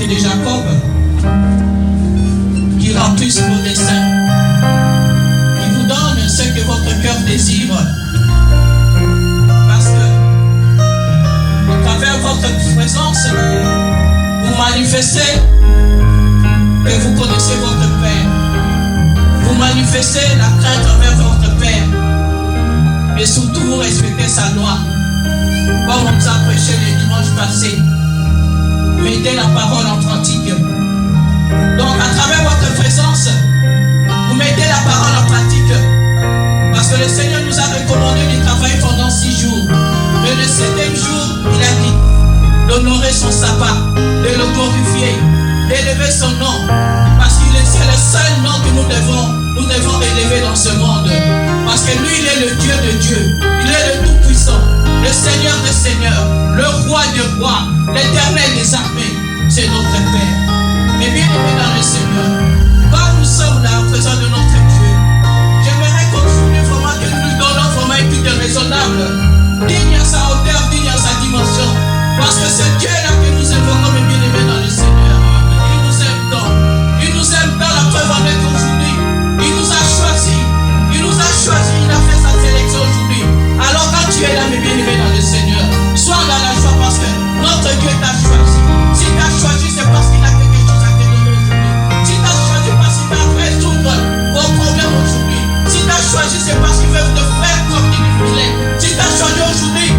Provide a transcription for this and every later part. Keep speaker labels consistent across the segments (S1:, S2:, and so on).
S1: et de Jacob, qui remplisse vos desseins, qui vous donne ce que votre cœur désire. Parce que, à travers votre présence, vous manifestez que vous connaissez votre Père. Vous manifestez la crainte envers votre Père. Et surtout, vous respectez sa loi. Comme on nous a prêché le dimanche passé. Mettez la parole en pratique. Donc, à travers votre présence, vous mettez la parole en pratique. Parce que le Seigneur nous a recommandé de travailler pendant 6 jours. Mais le 7e jour, il a dit d'honorer son sabbat, de le glorifier, d'élever son nom. Parce qu'il est le seul nom que nous devons élever dans ce monde. Parce que lui, il est le Dieu de Dieu. Il est le Tout-Puissant, le Seigneur des Seigneurs, le Roi des Rois, l'Éternel des armées. C'est notre Père. Mais bien aimé dans le Seigneur, quand nous sommes là en présence de notre Dieu, j'aimerais continuer vraiment que nous lui donnons vraiment une culte raisonnable, digne à sa hauteur, digne à sa dimension. Parce que c'est Dieu-là que nous aimons comme bien-aimé dans le Seigneur. Il nous aime tant. Il nous aime tant, la preuve en est qu'aujourd'hui, il nous a choisis. Il nous a choisis, il a fait sa sélection aujourd'hui. Alors quand tu es là, mes bien-aimés dans le Seigneur, sois dans la joie parce que notre Dieu t'a choisi. Si t'a choisi, c'est parce qu'il a quelque chose à te donner aujourd'hui. Si t'a choisi, parce qu'il va résoudre vos problèmes aujourd'hui. Si t'a choisi, c'est parce qu'il veut te faire comme il est. Si t'a choisi aujourd'hui,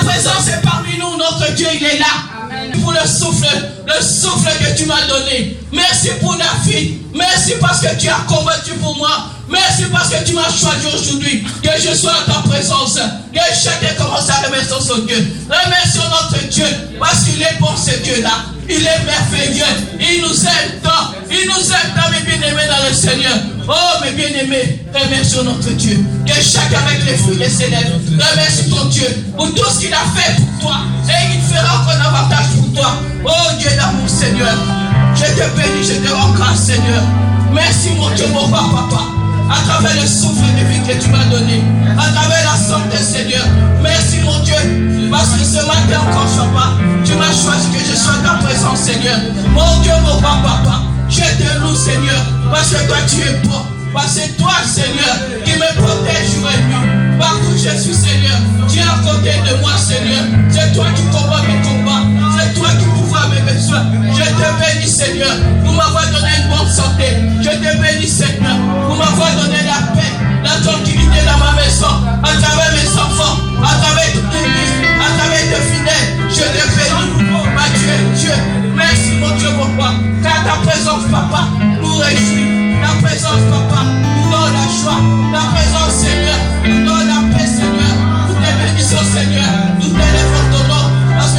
S1: présence est parmi nous, notre Dieu, il est là. Amen. Pour le souffle que tu m'as donné. Merci pour la vie. Merci parce que tu as combattu pour moi. Merci parce que tu m'as choisi aujourd'hui. Que je sois à ta présence. Que chacun commence à remercier son Dieu. Remercions notre Dieu parce qu'il est bon, ce Dieu-là. Il est merveilleux. Il nous aime tant. Il nous aime tant, mes bien-aimés dans le Seigneur. Oh, mes bien-aimés, remercions notre Dieu. Que chacun avec les fruits des célèbres remercie ton Dieu pour tout ce qu'il a fait pour toi. Et il fera encore davantage pour toi. Oh, Dieu d'amour, Seigneur. Je te bénis, je te rends grâce, Seigneur. Merci, mon Dieu, mon papa. À travers le souffle de vie que tu m'as donné. À travers la santé, Seigneur. Merci, mon Dieu. Parce que ce matin encore, papa, tu m'as choisi que je sois à ta présence, Seigneur. Mon Dieu, mon papa. Je te loue, Seigneur. Parce que toi, tu es bon. Parce que c'est toi, Seigneur, qui me protège jour et nuit. Partout où je suis, Seigneur, tu es à côté de moi, Seigneur. C'est toi qui combats mes combats. C'est toi qui pourvois mes besoins. Je te bénis, Seigneur, pour m'avoir donné une bonne santé. Je te bénis, Seigneur, pour m'avoir donné la paix, la tranquillité dans ma maison, à travers mes enfants, à travers toute l'église, à travers tes fidèles. Je te bénis, ma Dieu. Merci, mon Dieu, mon roi. Car ta présence, papa, nous réjouit. Ta présence, papa, nous donne la joie. Ta présence, Seigneur, nous donne la paix, Seigneur. Nous te bénissons, Seigneur. Nous t'élèvons ton nom. Parce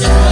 S1: Jésus-Christ.